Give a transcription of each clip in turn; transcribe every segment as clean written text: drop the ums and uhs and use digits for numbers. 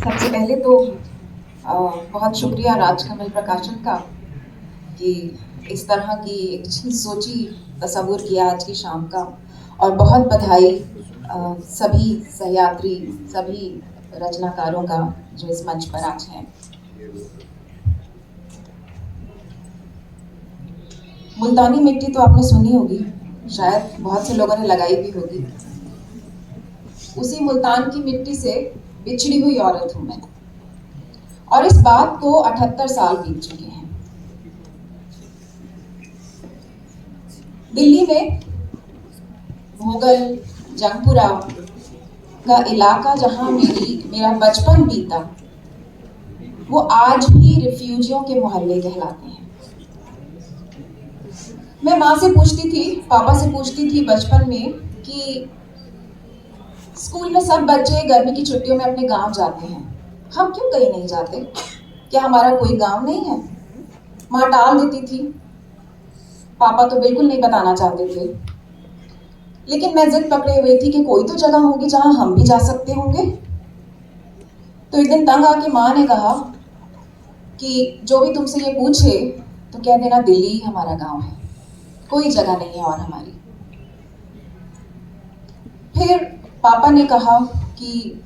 सबसे पहले तो बहुत शुक्रिया राजकमल प्रकाशन का कि इस तरह की एक चीज़ सोची, तस्वुर किया आज की शाम का। और बहुत बधाई सभी सहयात्री, सभी रचनाकारों का जो इस मंच पर आज हैं। मुल्तानी मिट्टी तो आपने सुनी होगी, शायद बहुत से लोगों ने लगाई भी होगी। उसी मुल्तान की मिट्टी से बिछड़ी हुई औरत हूँ मैं, और इस बात को 78 साल बीत चुके हैं। दिल्ली में भोगल, जंगपुरा का इलाका जहां मेरा बचपन बीता, वो आज भी रिफ्यूजियों के मोहल्ले कहलाते हैं। मैं माँ से पूछती थी, पापा से पूछती थी बचपन में कि स्कूल में सब बच्चे गर्मी की छुट्टियों में अपने गांव जाते हैं, हम क्यों कहीं नहीं जाते? क्या हमारा कोई गांव नहीं है? माँ टाल देती थी, पापा तो बिल्कुल नहीं बताना चाहते थे। लेकिन मैं जिद पकड़े हुई थी कि कोई तो जगह होगी जहां हम भी जा सकते होंगे। तो एक दिन तंग आके माँ ने कहा कि जो भी तुमसे ये पूछे तो कह देना दिल्ली ही हमारा गांव है, कोई जगह नहीं है और हमारी। फिर पापा ने कहा कि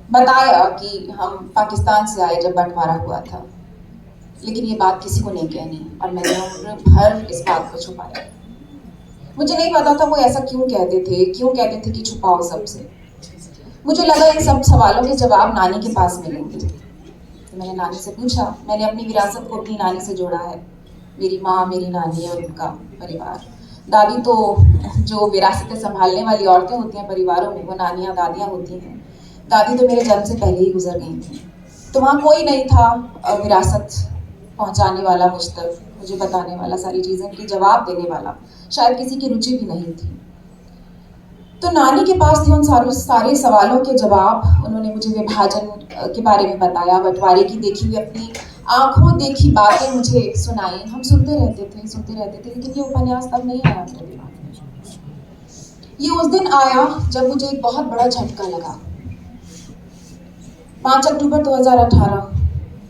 बताया कि हम पाकिस्तान से आए जब बंटवारा हुआ था, लेकिन ये बात किसी को नहीं कहनी, और मैंने उम्र भर इस बात को छुपाया। मुझे नहीं पता था वो ऐसा क्यों कहते थे कि छुपाओ सबसे। मुझे लगा इन सब सवालों के जवाब नानी के पास मिलेंगे। तो मैंने नानी से पूछा, मैंने अपनी विरासत को अपनी नानी से जोड़ा है, मेरी माँ, मेरी नानी और उनका परिवार। दादी तो जो विरासतें संभालने वाली औरतें होती हैं परिवारों में, वो नानियाँ दादियाँ होती हैं। दादी तो मेरे जन्म से पहले ही गुजर गई थी, तो वहाँ कोई नहीं था विरासत पहुँचाने वाला, मुझ तक मुझे बताने वाला, सारी चीज़ें की जवाब देने वाला। शायद किसी की रुचि भी नहीं थी। तो नानी के पास थे उन सारे सवालों के जवाब। उन्होंने मुझे विभाजन के बारे में बताया, बंटवारे की देखी हुई अपनी आंखों देखी बातें मुझे सुनाई। हम सुनते रहते थे, लेकिन ये उपन्यास तब नहीं आया मेरे दिमाग में। ये उस दिन आया जब मुझे एक बहुत बड़ा झटका लगा। 5 अक्टूबर 2018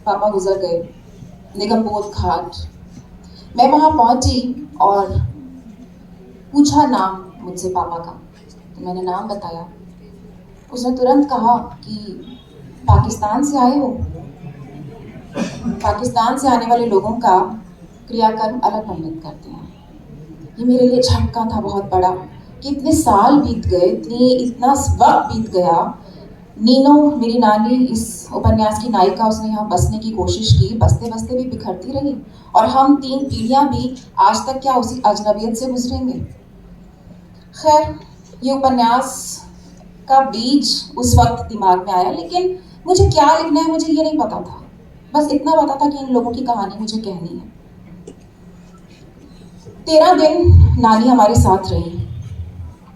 पापा गुजर गए, निगमबोध घाट। मैं वहां पहुंची और पूछा नाम मुझसे पापा का, तो मैंने नाम बताया। उसने तुरंत कहा कि पाकिस्तान से आए हो? पाकिस्तान से आने वाले लोगों का क्रियाकर्म अलग पंडित करते हैं। ये मेरे लिए झटका था बहुत बड़ा कि इतने साल बीत गए, इतना वक्त बीत गया। नीनो, मेरी नानी, इस उपन्यास की नायिका, उसने यहाँ बसने की कोशिश की, बसते बसते भी बिखरती रही, और हम 3 पीढ़ियां भी आज तक क्या उसी अजनबियत से गुजरेंगे। खैर, ये उपन्यास का बीज उस वक्त दिमाग में आया, लेकिन मुझे क्या लिखना है मुझे ये नहीं पता था। बस इतना पता था कि इन लोगों की कहानी मुझे कहनी है। 13 दिन नानी हमारे साथ रही,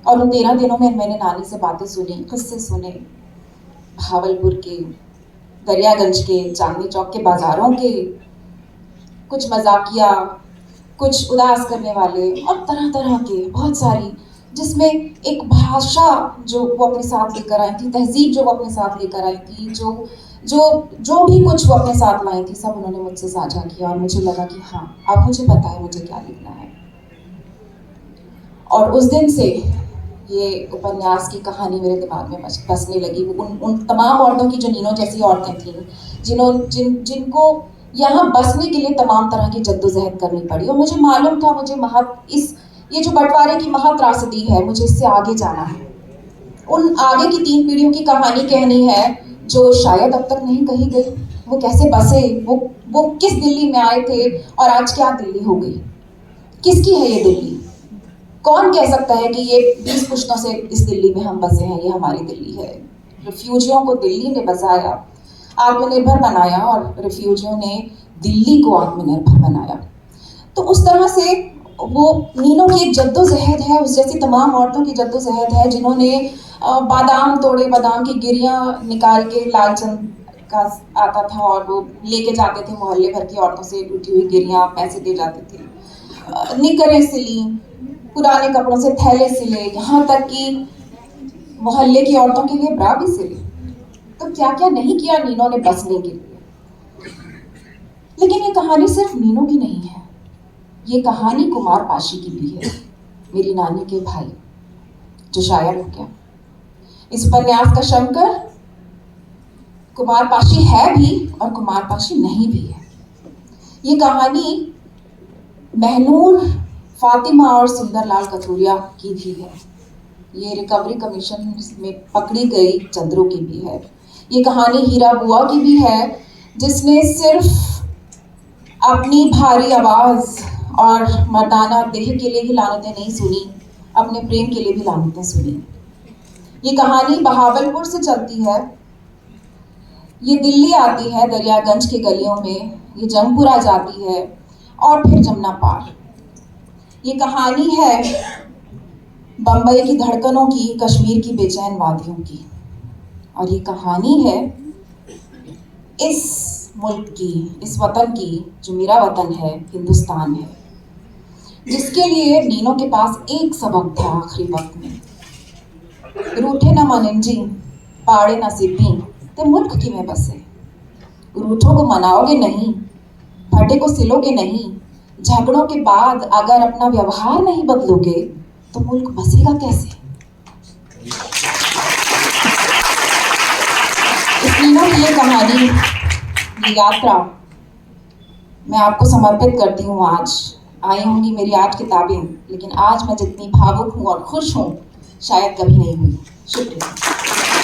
और उन 13 दिनों में मैंने नानी से बातें सुनी, किस्से सुने, भावलपुर के, दरियागंज के, चांदनी चौक के बाजारों के, कुछ मजाकिया, कुछ उदास करने वाले, और तरह तरह के बहुत सारी, जिसमें एक भाषा जो वो अपने साथ लेकर आई थी, तहजीब जो वो अपने साथ लेकर आई थी, जो जो जो भी कुछ वो अपने साथ लाई थी, सब उन्होंने मुझसे साझा किया। और मुझे लगा कि हाँ, अब मुझे पता है मुझे क्या लिखना है। और उस दिन से ये उपन्यास की कहानी मेरे दिमाग में बसने लगी। उन तमाम औरतों की जो नीनो जैसी औरतें थीं, जिनको यहाँ बसने के लिए तमाम तरह की जद्दोजहद करनी पड़ी। और मुझे मालूम था मुझे ये जो बंटवारे की महात्रासदी है, मुझे इससे आगे जाना है। उन आगे की 3 पीढ़ियों की कहानी कहनी है जो शायद अब तक नहीं कही गई। वो कैसे बसे, वो किस दिल्ली में आए थे, और आज क्या दिल्ली हो गई? किसकी है ये दिल्ली? कौन कह सकता है कि ये 20 पुश्तों से इस दिल्ली में हम बसे हैं, ये हमारी दिल्ली है? रिफ्यूजियों को दिल्ली ने बसाया, आत्मनिर्भर बनाया, और रिफ्यूजियों ने दिल्ली को आत्मनिर्भर बनाया। तो उस तरह से वो नीनो की एक जद्दोजहद है, उस जैसी तमाम औरतों की जद्दोजहद है जिन्होंने बादाम तोड़े, बादाम की गिरियां निकाल के, लालचंद का आता था और वो लेके जाते थे मोहल्ले भर की औरतों से टूटी हुई गिरियां, पैसे दे जाते थे। निकरें सिली, पुराने कपड़ों से थैले सिले, यहाँ तक कि मोहल्ले की औरतों के लिए ब्रा भी सिले। तो तो क्या क्या नहीं किया नीनो ने बसने के लिए। लेकिन ये कहानी सिर्फ नीनो की नहीं है, ये कहानी कुमार पाशी की भी है, मेरी नानी के भाई जो शायर हो गया। इस उपन्यास का शंकर कुमार पाशी है भी और कुमार पाशी नहीं भी है। ये कहानी महनूर, फातिमा और सुंदरलाल कथूरिया की भी है। ये रिकवरी कमीशन में पकड़ी गई चंद्रों की भी है। ये कहानी हीरा बुआ की भी है, जिसने सिर्फ अपनी भारी आवाज और मर्दाना देह के लिए ही लानतें नहीं सुनी, अपने प्रेम के लिए भी लानतें सुनी। ये कहानी बहावलपुर से चलती है, ये दिल्ली आती है दरियागंज के गलियों में, ये जंगपुरा जाती है और फिर जमुना पार। ये कहानी है बंबई की धड़कनों की, कश्मीर की बेचैन वादियों की, और ये कहानी है इस मुल्क की, इस वतन की जो मेरा वतन है, हिंदुस्तान है, जिसके लिए नीनो के पास एक सबक था आखिरी वक्त में। रूठे न मनंजी, पाड़े न सिब्बी, ते मुल्क की में बसे। रूठों को मनाओगे नहीं, फटे को सिलोगे नहीं, झगड़ों के बाद अगर अपना व्यवहार नहीं बदलोगे तो मुल्क बसेगा कैसे। इस नीनो की ये कहानी, ये यात्रा मैं आपको समर्पित करती हूँ। आज आई होंगी मेरी 8 किताबें, लेकिन आज मैं जितनी भावुक हूँ और खुश हूँ शायद कभी नहीं हुई। शुक्रिया।